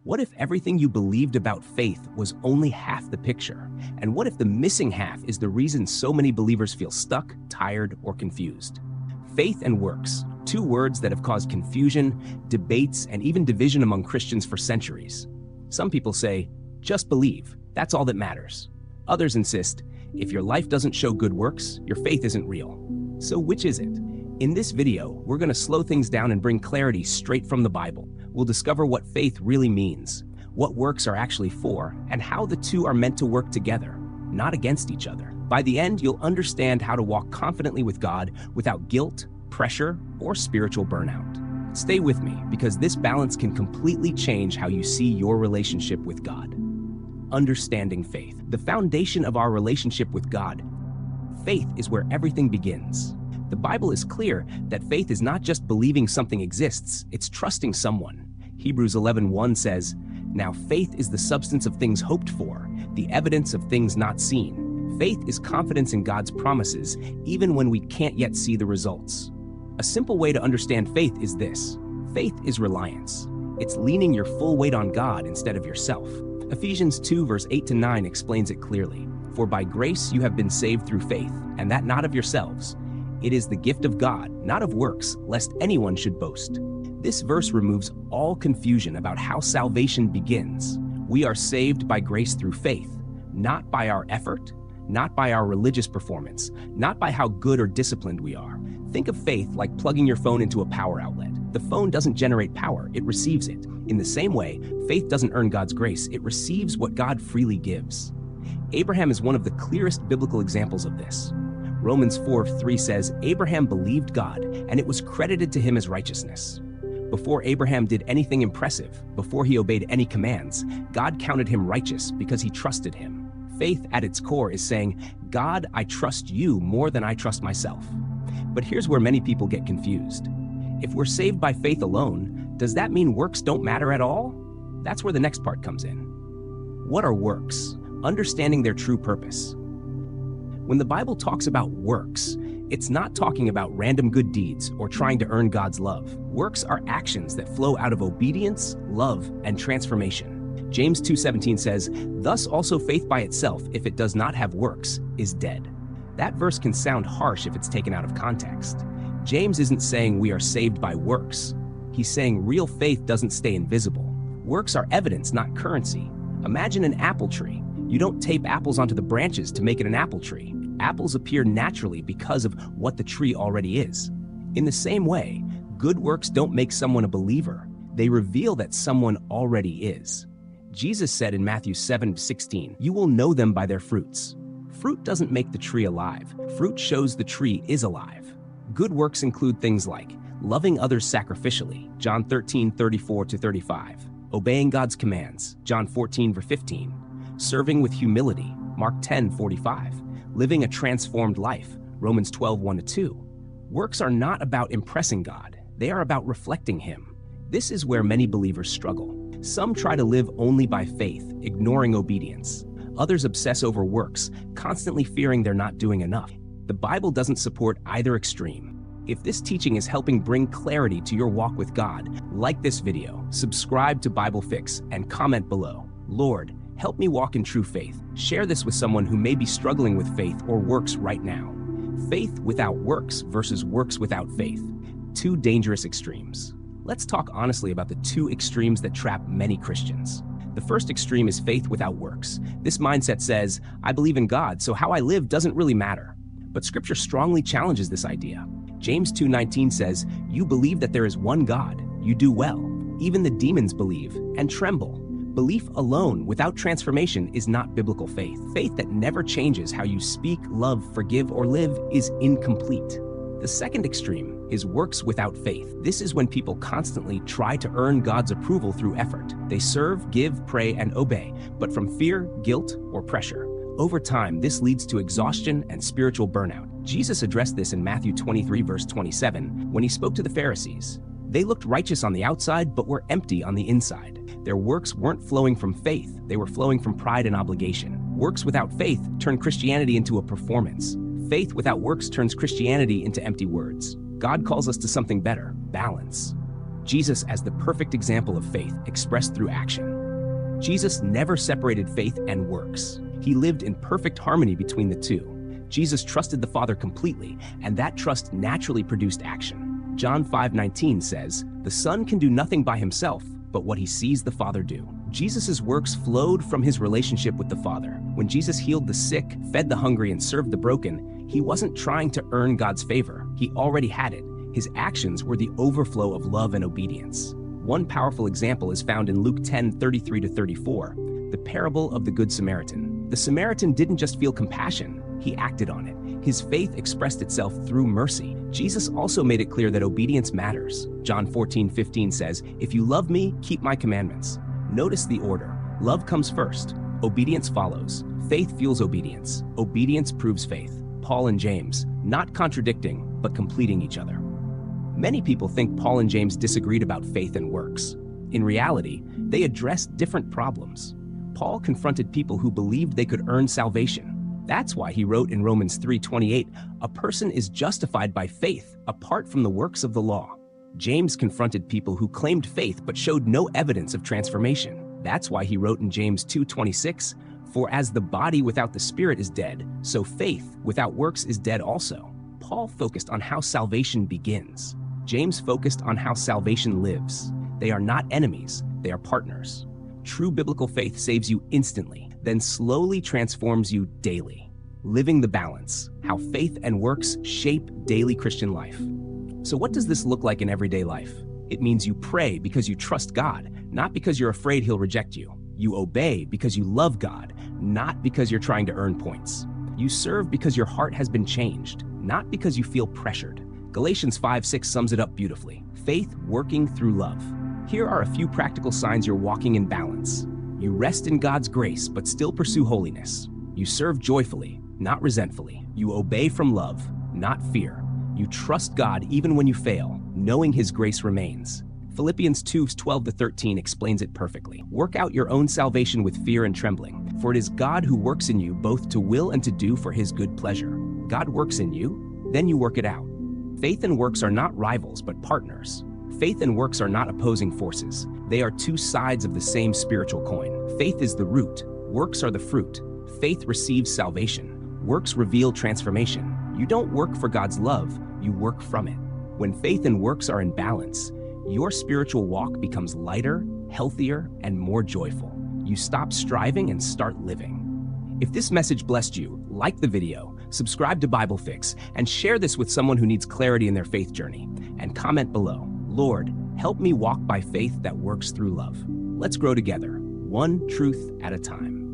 What if everything you believed about faith was only half the picture? And what if the missing half is the reason so many believers feel stuck, tired, or confused? Faith and works, two words that have caused confusion, debates, and even division among Christians for centuries. Some people say, just believe, that's all that matters. Others insist, if your life doesn't show good works, your faith isn't real. So which is it? In this video, we're going to slow things down and bring clarity straight from the Bible. We'll discover what faith really means, what works are actually for, and how the two are meant to work together, not against each other. By the end, you'll understand how to walk confidently with God without guilt, pressure, or spiritual burnout. Stay with me, because this balance can completely change how you see your relationship with God. Understanding faith, the foundation of our relationship with God. Faith is where everything begins. The Bible is clear that faith is not just believing something exists, it's trusting someone. Hebrews 11:1 says, "Now faith is the substance of things hoped for, the evidence of things not seen." Faith is confidence in God's promises, even when we can't yet see the results. A simple way to understand faith is this: faith is reliance. It's leaning your full weight on God instead of yourself. Ephesians 2 verse 8-9 explains it clearly. "For by grace you have been saved through faith, and that not of yourselves. It is the gift of God, not of works, lest anyone should boast." This verse removes all confusion about how salvation begins. We are saved by grace through faith, not by our effort, not by our religious performance, not by how good or disciplined we are. Think of faith like plugging your phone into a power outlet. The phone doesn't generate power, it receives it. In the same way, faith doesn't earn God's grace, it receives what God freely gives. Abraham is one of the clearest biblical examples of this. Romans 4:3 says, "Abraham believed God, and it was credited to him as righteousness." Before Abraham did anything impressive, before he obeyed any commands, God counted him righteous because he trusted him. Faith at its core is saying, "God, I trust you more than I trust myself." But here's where many people get confused. If we're saved by faith alone, does that mean works don't matter at all? That's where the next part comes in. What are works? Understanding their true purpose. When the Bible talks about works, it's not talking about random good deeds or trying to earn God's love. Works are actions that flow out of obedience, love, and transformation. James 2:17 says, "Thus also faith by itself, if it does not have works, is dead." That verse can sound harsh if it's taken out of context. James isn't saying we are saved by works. He's saying real faith doesn't stay invisible. Works are evidence, not currency. Imagine an apple tree. You don't tape apples onto the branches to make it an apple tree. Apples appear naturally because of what the tree already is. In the same way, good works don't make someone a believer. They reveal that someone already is. Jesus said in Matthew 7:16, "You will know them by their fruits." Fruit doesn't make the tree alive. Fruit shows the tree is alive. Good works include things like loving others sacrificially, John 13:34-35, obeying God's commands, John 14:15, serving with humility, Mark 10:45, living a transformed life, Romans 12:1-2. Works are not about impressing God. They are about reflecting Him. This is where many believers struggle. Some try to live only by faith, ignoring obedience. Others obsess over works, constantly fearing they're not doing enough. The Bible doesn't support either extreme. If this teaching is helping bring clarity to your walk with God, like this video, subscribe to BibleFix, and comment below. Lord, help me walk in true faith. Share this with someone who may be struggling with faith or works right now. Faith without works versus works without faith. Two dangerous extremes. Let's talk honestly about the two extremes that trap many Christians. The first extreme is faith without works. This mindset says, I believe in God, so how I live doesn't really matter. But Scripture strongly challenges this idea. James 2:19 says, "You believe that there is one God. You do well. Even the demons believe and tremble." Belief alone without transformation is not biblical faith. Faith that never changes how you speak, love, forgive, or live is incomplete. The second extreme is works without faith. This is when people constantly try to earn God's approval through effort. They serve, give, pray, and obey, but from fear, guilt, or pressure. Over time, this leads to exhaustion and spiritual burnout. Jesus addressed this in Matthew 23:27 when he spoke to the Pharisees. They looked righteous on the outside, but were empty on the inside. Their works weren't flowing from faith, they were flowing from pride and obligation. Works without faith turn Christianity into a performance. Faith without works turns Christianity into empty words. God calls us to something better, balance. Jesus as the perfect example of faith expressed through action. Jesus never separated faith and works. He lived in perfect harmony between the two. Jesus trusted the Father completely, and that trust naturally produced action. John 5:19 says, "The Son can do nothing by himself, but what he sees the Father do." Jesus' works flowed from his relationship with the Father. When Jesus healed the sick, fed the hungry, and served the broken, he wasn't trying to earn God's favor. He already had it. His actions were the overflow of love and obedience. One powerful example is found in Luke 10:33-34, the parable of the Good Samaritan. The Samaritan didn't just feel compassion, he acted on it. His faith expressed itself through mercy. Jesus also made it clear that obedience matters. John 14:15 says, "If you love me, keep my commandments." Notice the order. Love comes first. Obedience follows. Faith fuels obedience. Obedience proves faith. Paul and James, not contradicting, but completing each other. Many people think Paul and James disagreed about faith and works. In reality, they addressed different problems. Paul confronted people who believed they could earn salvation. That's why he wrote in Romans 3:28, "A person is justified by faith apart from the works of the law." James confronted people who claimed faith but showed no evidence of transformation. That's why he wrote in James 2:26, "For as the body without the spirit is dead, so faith without works is dead also." Paul focused on how salvation begins. James focused on how salvation lives. They are not enemies, they are partners. True biblical faith saves you instantly, then slowly transforms you daily. Living the balance, how faith and works shape daily Christian life. So what does this look like in everyday life? It means you pray because you trust God, not because you're afraid he'll reject you. You obey because you love God, not because you're trying to earn points. You serve because your heart has been changed, not because you feel pressured. Galatians 5:6 sums it up beautifully. Faith working through love. Here are a few practical signs you're walking in balance. You rest in God's grace, but still pursue holiness. You serve joyfully, not resentfully. You obey from love, not fear. You trust God even when you fail, knowing his grace remains. Philippians 2:12-13 explains it perfectly. Work out your own salvation with fear and trembling, for it is God who works in you both to will and to do for his good pleasure. God works in you, then you work it out. Faith and works are not rivals, but partners. Faith and works are not opposing forces. They are two sides of the same spiritual coin. Faith is the root, works are the fruit. Faith receives salvation, works reveal transformation. You don't work for God's love, you work from it. When faith and works are in balance, your spiritual walk becomes lighter, healthier, and more joyful. You stop striving and start living. If this message blessed you, like the video, subscribe to BibleFix, and share this with someone who needs clarity in their faith journey. And comment below, "Lord, help me walk by faith that works through love." Let's grow together, one truth at a time.